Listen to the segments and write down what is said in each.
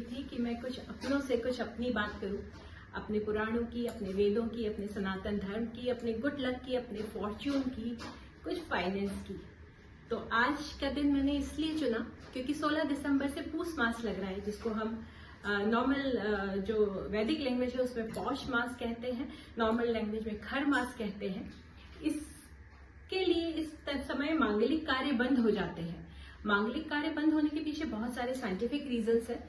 रही थी कि मैं कुछ अपनों से कुछ अपनी बात करूं, अपने पुराणों की, अपने वेदों की, अपने सनातन धर्म की, अपने गुड लक की, अपने फॉर्च्यून की, कुछ फाइनेंस की। तो आज का दिन मैंने इसलिए चुना क्योंकि 16 दिसंबर से पूस मास लग रहा है, जिसको हम नॉर्मल जो वैदिक लैंग्वेज है उसमें पौष मास कहते हैं, नॉर्मल लैंग्वेज में खर मास कहते हैं। इसके लिए इस समय मांगलिक कार्य बंद हो जाते हैं। मांगलिक कार्य बंद होने के पीछे बहुत सारे साइंटिफिक रीजंस हैं।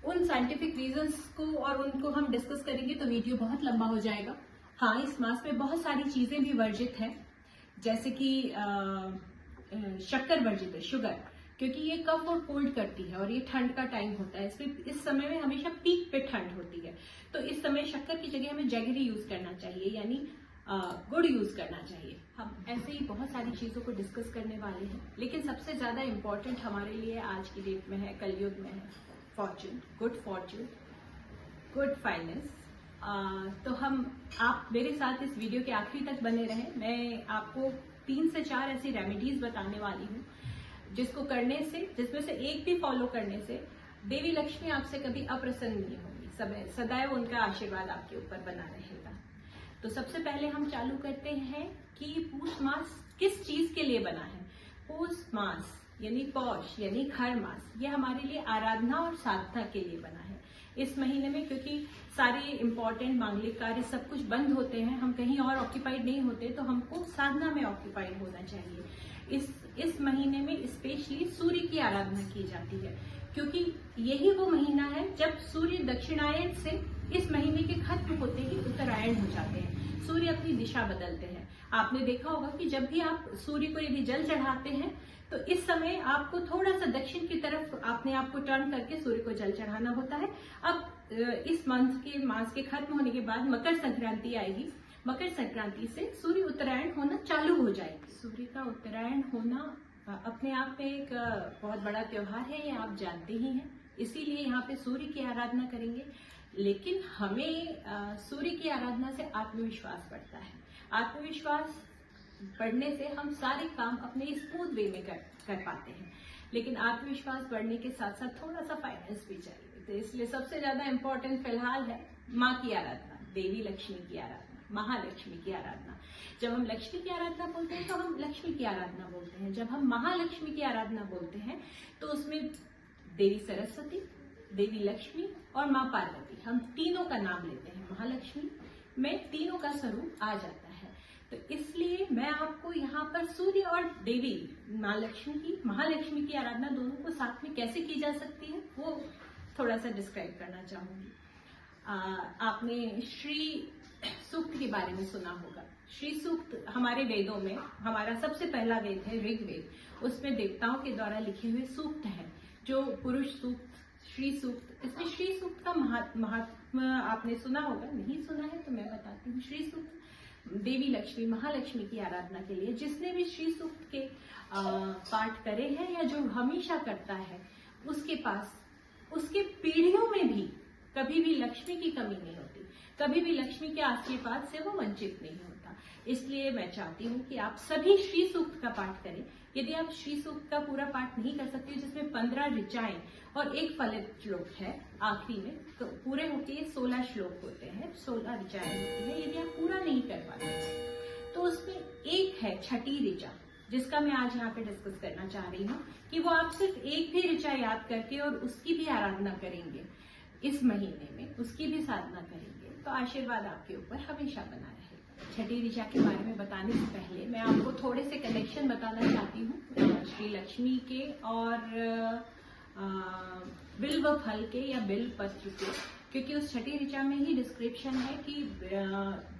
उन साइंटिफिक रीजंस को और उनको हम डिस्कस करेंगे तो वीडियो बहुत लंबा हो जाएगा। हाँ, इस मास में बहुत सारी चीजें भी वर्जित हैं, जैसे कि शक्कर वर्जित है, शुगर, क्योंकि ये कफ और कोल्ड करती है और ये ठंड का टाइम होता है। इस समय में हमेशा पीक पे ठंड होती है, तो इस समय शक्कर की जगह हमें जैगरी यूज करना चाहिए, यानी गुड़ यूज करना चाहिए। हम ऐसे ही बहुत सारी चीजों को डिस्कस करने वाले हैं, लेकिन सबसे ज्यादा इम्पोर्टेंट हमारे लिए आज की डेट में है, कलयुग में है, फॉर्च्यून, गुड फाइनेंस। तो आप मेरे साथ इस वीडियो के आखिरी तक बने रहें। मैं आपको 3 से 4 ऐसी रेमेडीज बताने वाली हूँ जिसको करने से, जिसमें से एक भी फॉलो करने से देवी लक्ष्मी आपसे कभी अप्रसन्न नहीं होगी, सदैव उनका आशीर्वाद आपके ऊपर बना रहेगा। तो सबसे पहले हम चालू करते हैं कि पूष मास किस चीज के लिए बना है। पूष मास यानी पौष यानी खर मास, ये हमारे लिए आराधना और साधना के लिए बना है। इस महीने में क्योंकि सारे इंपॉर्टेंट मांगलिक कार्य सब कुछ बंद होते हैं, हम कहीं और ऑक्यूपाइड नहीं होते, तो हमको साधना में ऑक्यूपाइड होना चाहिए। इस महीने में स्पेशली सूर्य की आराधना की जाती है, क्योंकि यही वो महीना है जब सूर्य दक्षिणायन से इस महीने के खत्म होते ही उत्तरायण हो जाते हैं, सूर्य अपनी दिशा बदलते हैं। आपने देखा होगा कि जब भी आप सूर्य को यदि जल चढ़ाते हैं तो इस समय आपको थोड़ा सा दक्षिण की तरफ अपने आप को टर्न करके सूर्य को जल चढ़ाना होता है। अब इस मास के खत्म होने के बाद मकर संक्रांति आएगी। मकर संक्रांति से सूर्य उत्तरायण होना चालू हो जाएगी। सूर्य का उत्तरायण होना अपने आप में एक बहुत बड़ा त्योहार है, ये आप जानते ही हैं, इसीलिए यहाँ पे सूर्य की आराधना करेंगे। लेकिन हमें सूर्य की आराधना से आत्मविश्वास बढ़ता है। आत्मविश्वास बढ़ने से हम सारे काम अपने स्मूथ वे में कर पाते हैं। लेकिन आत्मविश्वास बढ़ने के साथ साथ थोड़ा सा फाइनेंस भी चाहिए, तो इसलिए सबसे ज्यादा इम्पोर्टेंट फिलहाल है माँ की आराधना, देवी लक्ष्मी की आराधना, महालक्ष्मी की आराधना। जब हम लक्ष्मी की आराधना बोलते हैं तो हम लक्ष्मी की आराधना बोलते हैं। जब हम महालक्ष्मी की आराधना बोलते हैं तो उसमें देवी सरस्वती, देवी लक्ष्मी और माँ पार्वती, हम तीनों का नाम लेते हैं। महालक्ष्मी में तीनों का स्वरूप आ जाता है। तो इसलिए मैं आपको यहाँ पर सूर्य और देवी माँ लक्ष्मी की, महालक्ष्मी की आराधना दोनों को साथ में कैसे की जा सकती है वो थोड़ा सा डिस्क्राइब करना चाहूंगी। आपने श्री सूक्त के बारे में सुना होगा। श्री सूक्त हमारे वेदों में, हमारा सबसे पहला वेद है ऋग्वेद, उसमें देवताओं के द्वारा लिखे हुए सूक्त हैं, जो पुरुष सूक्त, श्री सूक्त। इसमें श्री सूक्त का महात्मा आपने सुना होगा, नहीं सुना है तो मैं बताती हूँ। श्री सूक्त देवी लक्ष्मी, महालक्ष्मी की आराधना के लिए, जिसने भी श्री सूक्त के पाठ करे हैं या जो हमेशा करता है, उसके पास, उसके पीढ़ियों में भी कभी भी लक्ष्मी की कमी नहीं होती, कभी भी लक्ष्मी के आशीर्वाद से वो वंचित नहीं होता। इसलिए मैं चाहती हूँ कि आप सभी श्री सूक्त का पाठ करें। यदि आप श्री सूक्त का पूरा पाठ नहीं कर सकते, जिसमें 15 ऋचाएं और एक फलित श्लोक है आखिरी में, तो पूरे होके 16 श्लोक होते हैं, 16 ऋचाएं होती है। यदि आप पूरा नहीं कर पाते तो उसमें एक है छठी ऋचा, जिसका मैं आज यहाँ पे डिस्कस करना चाह रही हूँ कि वो आप सिर्फ एक भी ऋचा याद करके और उसकी भी आराधना करेंगे इस महीने में, उसकी भी साधना करेंगे तो आशीर्वाद आपके ऊपर हमेशा बना रहेगा। छठी ऋचा के बारे में बताने से पहले मैं आपको थोड़े से कनेक्शन बताना चाहती हूँ श्री लक्ष्मी के और बिल्व फल के या बिल्व पत्र के, क्योंकि उस छठी ऋचा में ही डिस्क्रिप्शन है कि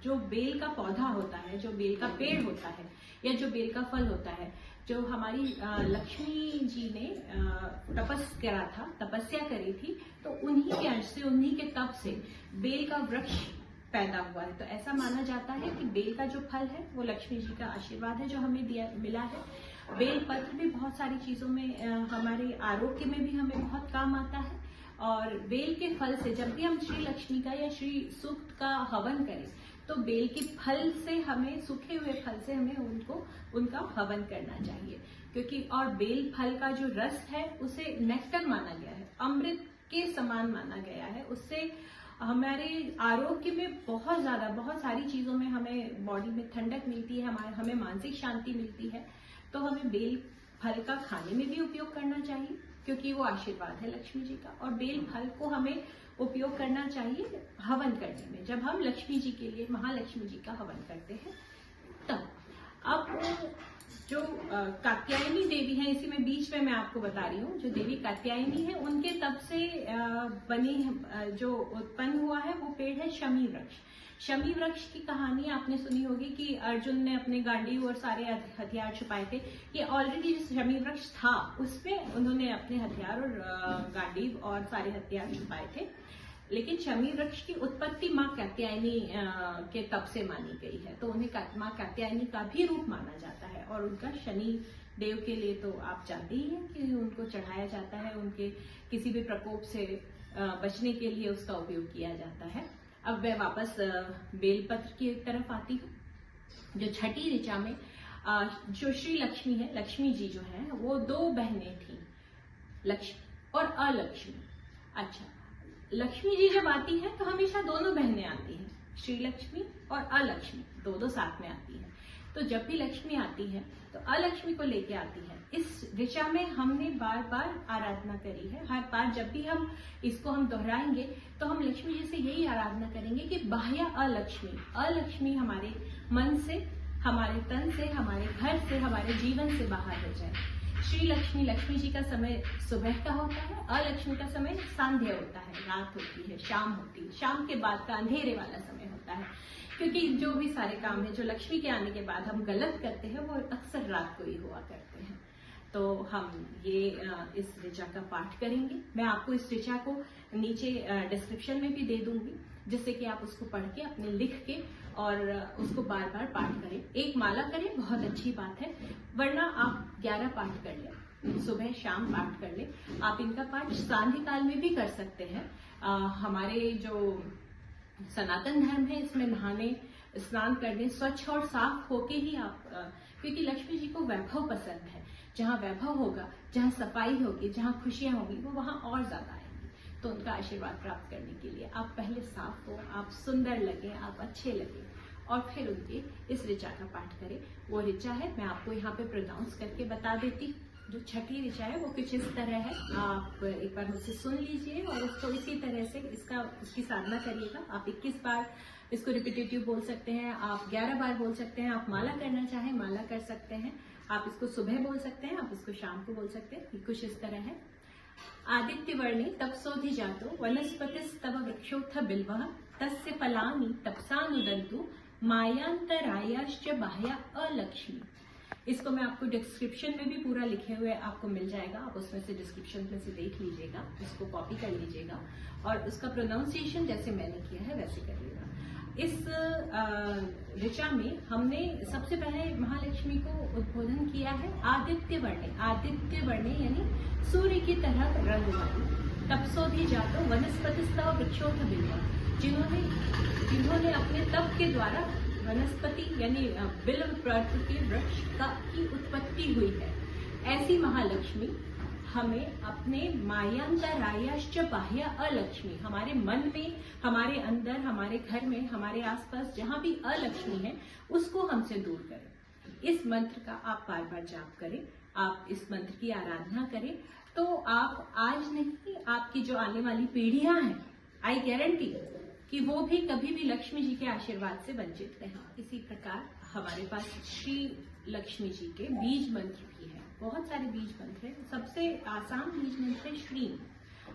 जो बेल का पौधा होता है, जो बेल का पेड़ होता है या जो बेल का फल होता है, जो हमारी लक्ष्मी जी ने तपस्या करी थी, तो उन्हीं के अंश से, उन्हीं के तप से बेल का वृक्ष पैदा हुआ है। तो ऐसा माना जाता है कि बेल का जो फल है वो लक्ष्मी जी का आशीर्वाद है जो हमें मिला है। बेल पत्र भी बहुत सारी चीजों में, हमारे आरोग्य में भी हमें बहुत काम आता है। और बेल के फल से जब भी हम श्री लक्ष्मी का या श्री सूक्त का हवन करें तो बेल के फल से हमें, सूखे हुए फल से हमें उनका हवन करना चाहिए, क्योंकि और बेल फल का जो रस है उसे नेक्टर माना गया है, अमृत के समान माना गया है। उससे हमारे आरोग्य में बहुत सारी चीजों में हमें बॉडी में ठंडक मिलती है, हमें मानसिक शांति मिलती है। तो हमें बेल फल का खाने में भी उपयोग करना चाहिए, क्योंकि वो आशीर्वाद है लक्ष्मी जी का। और बेल फल को हमें उपयोग करना चाहिए हवन करने में, जब हम लक्ष्मी जी के लिए, महालक्ष्मी जी का हवन करते हैं तब। अब जो कात्यायनी देवी है, इसी में बीच में मैं आपको बता रही हूँ, जो देवी कात्यायनी है उनके तब से बनी जो उत्पन्न हुआ है वो पेड़ है शमी वृक्ष। शमी वृक्ष की कहानी आपने सुनी होगी कि अर्जुन ने अपने गांडीव और सारे हथियार छुपाए थे। ये ऑलरेडी जो शमी वृक्ष था उसमें उन्होंने अपने हथियार और गांडीव और सारे हथियार छुपाए थे। लेकिन शमी वृक्ष की उत्पत्ति माँ कात्यायनी के तप से मानी गई है, तो उन्हें माँ कात्यायनी का भी रूप माना जाता है। और उनका शनि देव के लिए तो आप जानते ही हैं कि उनको चढ़ाया जाता है, उनके किसी भी प्रकोप से बचने के लिए उसका उपयोग किया जाता है। अब मैं वापस बेलपत्र की तरफ आती हूँ। जो छठी ऋचा में जो श्री लक्ष्मी है, लक्ष्मी जी जो है वो दो बहनें थी, लक्ष्मी और अलक्ष्मी। अच्छा, लक्ष्मी जी जब आती है तो हमेशा दोनों बहनें आती हैं, श्री लक्ष्मी और अलक्ष्मी, दो साथ में आती हैं। तो जब भी लक्ष्मी आती है तो अलक्ष्मी को लेके आती है। इस ऋचा में हमने बार बार आराधना करी है। हर बार जब भी हम इसको दोहराएंगे तो हम लक्ष्मी जी से यही आराधना करेंगे कि बाह्य अलक्ष्मी हमारे मन से, हमारे तन से, हमारे घर से, हमारे जीवन से बाहर हो जाए। श्री लक्ष्मी, लक्ष्मी जी का समय सुबह का होता है, अलक्ष्मी का समय सांध्य होता है, रात होती है, शाम होती है, शाम के बाद का अंधेरे वाला समय होता है। क्योंकि जो भी सारे काम है जो लक्ष्मी के आने के बाद हम गलत करते हैं वो अक्सर रात को ही हुआ करते हैं। तो हम ये इस ऋचा का पाठ करेंगे। मैं आपको इस ऋचा को नीचे डिस्क्रिप्शन में भी दे दूंगी, जिससे कि आप उसको पढ़ के अपने लिख के और उसको बार बार पाठ करें। एक माला करें, बहुत अच्छी बात है, वरना आप 11 पाठ कर लें, सुबह शाम पाठ कर लें। आप इनका पाठ सांध्य काल में भी कर सकते हैं। हमारे जो सनातन धर्म है इसमें नहाने, स्नान करने, स्वच्छ और साफ होके ही आप, क्योंकि लक्ष्मी जी को वैभव पसंद है। जहाँ वैभव होगा, जहाँ सफाई होगी, जहाँ खुशियां होगी, वो वहाँ और ज्यादा आएंगी। तो उनका आशीर्वाद प्राप्त करने के लिए आप पहले साफ हो, आप सुंदर लगे, आप अच्छे लगे, और फिर उनके इस ऋचा का पाठ करें। वो ऋचा है, मैं आपको यहाँ पे प्रोनाउंस करके बता देती। जो छठी ऋचा है वो कुछ इस तरह है, आप एक बार मुझसे सुन लीजिए और इसको इसी तरह से इसकी साधना करिएगा। आप 21 बार इसको रिपीटेटिव बोल सकते हैं, आप 11 बार बोल सकते हैं, आप माला करना चाहें माला कर सकते हैं, आप इसको सुबह बोल सकते हैं, आप इसको शाम को बोल सकते हैं। कुछ इस तरह है। आदित्य वर्णे तपसोधि जातो वनस्पतिस्तव वृक्षोऽथ बिल्वः तस्य फलानि तपसानुदन्तु मायांतरायाश्च बाह्या अलक्ष्मी। इसको मैं आपको डिस्क्रिप्शन में भी पूरा लिखे हुए आपको मिल जाएगा, आप उसमें से डिस्क्रिप्शन में से देख लीजिएगा, उसको कॉपी कर लीजिएगा और उसका प्रोनाउंसिएशन जैसे मैंने किया है वैसे करिएगा। इस ऋचा में हमने सबसे पहले महालक्ष्मी को उद्बोधन किया है आदित्य वर्णे। आदित्य वर्णे यानी सूर्य की तरह रंग वाली। तपसोधि जातो वनस्पतिस्तव वृक्षोऽथ बिल्वः, जिन्होंने अपने तप के द्वारा वनस्पति यानी बिल्व पर्वत के वृक्ष की उत्पत्ति हुई है, ऐसी महालक्ष्मी हमें अपने मायांतरायाश्च बाह्य अलक्ष्मी, हमारे मन में, हमारे अंदर, हमारे घर में, हमारे आसपास जहां भी अलक्ष्मी है उसको हमसे दूर करें। इस मंत्र का आप बार बार जाप करें, आप इस मंत्र की आराधना करें, तो आप आज नहीं, आपकी जो आने वाली पीढ़ियां हैं, आई गारंटी कि वो भी कभी भी लक्ष्मी जी के आशीर्वाद से वंचित नहीं। इसी प्रकार हमारे पास श्री लक्ष्मी जी के बीज मंत्र भी है। बहुत सारे बीज मंत्र हैं। सबसे आसान बीज मंत्र है श्रीम।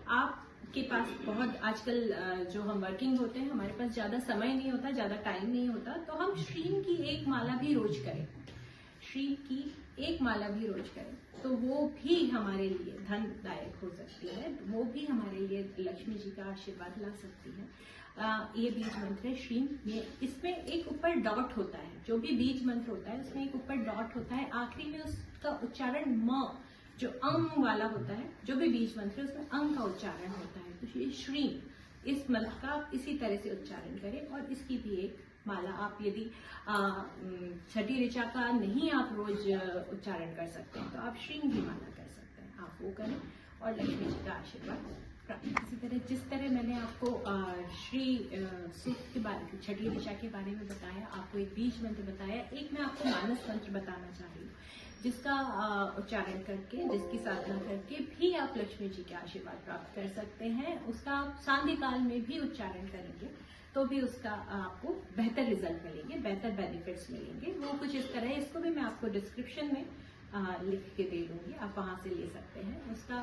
आपके पास बहुत आजकल जो हम वर्किंग होते हैं, हमारे पास ज्यादा समय नहीं होता, ज्यादा टाइम नहीं होता, तो हम श्रीम की एक माला भी रोज करें, श्रीम की एक माला भी रोज करें, तो वो भी हमारे लिए धनदायक हो सकती है, वो भी हमारे लिए लक्ष्मी जी का आशीर्वाद ला सकती है। ये बीज मंत्र है श्रीम। ये इसमें एक ऊपर डॉट होता है, जो भी बीज मंत्र होता है उसमें एक ऊपर डॉट होता है, आखिरी में उसका उच्चारण म, जो अंग वाला होता है, जो भी बीज मंत्र है उसमें अंग का उच्चारण होता है। तो ये श्रीम, इस मंत्र का आप इसी तरह से उच्चारण करें और इसकी भी एक माला आप यदि छठी ऋचा का नहीं आप रोज उच्चारण कर सकते हैं तो आप श्रीम की माला कर सकते हैं, आप वो करें और लक्ष्मी जी का आशीर्वाद इसी तरह जिस तरह मैंने आपको श्री सूक्त के बारे, छठी दिशा के बारे में बताया, आपको एक बीज मंत्र बताया, एक मैं आपको मानस मंत्र बताना चाह रही हूँ, जिसका उच्चारण करके, जिसकी साधना करके भी आप लक्ष्मी जी के आशीर्वाद प्राप्त कर सकते हैं। उसका आप सांध्य काल में भी उच्चारण करेंगे तो भी उसका आपको बेहतर रिजल्ट मिलेंगे, बेहतर बेनिफिट्स मिलेंगे। वो कुछ इस तरह है, इसको भी मैं आपको डिस्क्रिप्शन में लिख के दे दूंगी, आप वहां से ले सकते हैं। उसका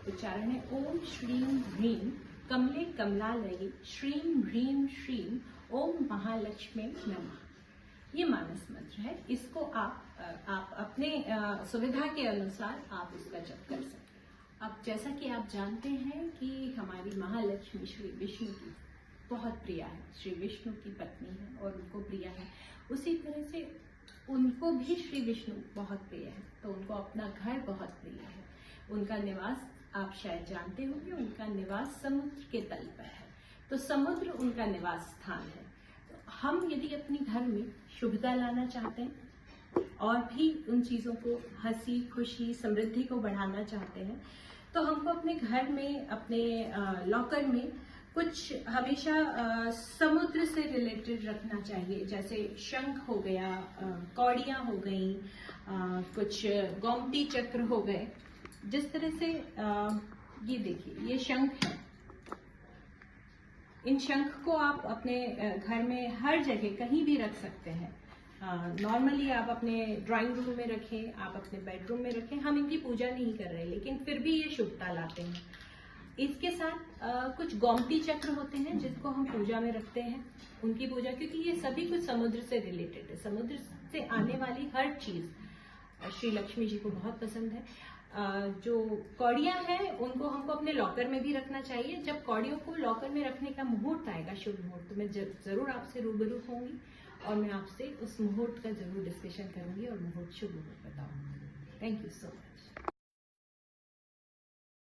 उच्चारण है ओम श्रीम ह्रीम कमले कमलालये श्रीम ह्रीम श्रीम ओम महालक्ष्मी नमः। ये मानस मंत्र है। इसको आप अपने सुविधा के अनुसार आप इसका जप कर सकते हैं। अब जैसा कि आप जानते हैं कि हमारी महालक्ष्मी श्री विष्णु की बहुत प्रिय है, श्री विष्णु की पत्नी है और उनको प्रिय है। उसी तरह से उनको भी श्री विष्णु बहुत प्रिय है, तो उनको अपना घर बहुत प्रिय है। उनका निवास आप शायद जानते होंगे, उनका निवास समुद्र के तल पर है, तो समुद्र उनका निवास स्थान है। तो हम यदि अपने घर में शुभता लाना चाहते हैं और भी उन चीज़ों को, हंसी खुशी समृद्धि को बढ़ाना चाहते हैं, तो हमको अपने घर में, अपने लॉकर में कुछ हमेशा समुद्र से रिलेटेड रखना चाहिए। जैसे शंख हो गया, कौड़ियाँ हो गई, कुछ गोमती चक्र हो गए। जिस तरह से ये देखिए, ये शंख है। इन शंख को आप अपने घर में हर जगह कहीं भी रख सकते हैं। नॉर्मली आप अपने ड्राइंग रूम में रखें, आप अपने बेडरूम में रखें। हम इनकी पूजा नहीं कर रहे, लेकिन फिर भी ये शुभता लाते हैं। इसके साथ कुछ गोमती चक्र होते हैं जिसको हम पूजा में रखते हैं, उनकी पूजा, क्योंकि ये सभी कुछ समुद्र से रिलेटेड है। समुद्र से आने वाली हर चीज श्री लक्ष्मी जी को बहुत पसंद है। जो कौड़ियाँ हैं उनको हमको अपने लॉकर में भी रखना चाहिए। जब कौड़ियों को लॉकर में रखने का मुहूर्त आएगा, शुभ मुहूर्त, तो मैं जरूर आपसे रूबरू होंगी और मैं आपसे उस मुहूर्त का जरूर डिस्कशन करूंगी और मुहूर्त, शुभ मुहूर्त बताऊंगी। Thank you so much.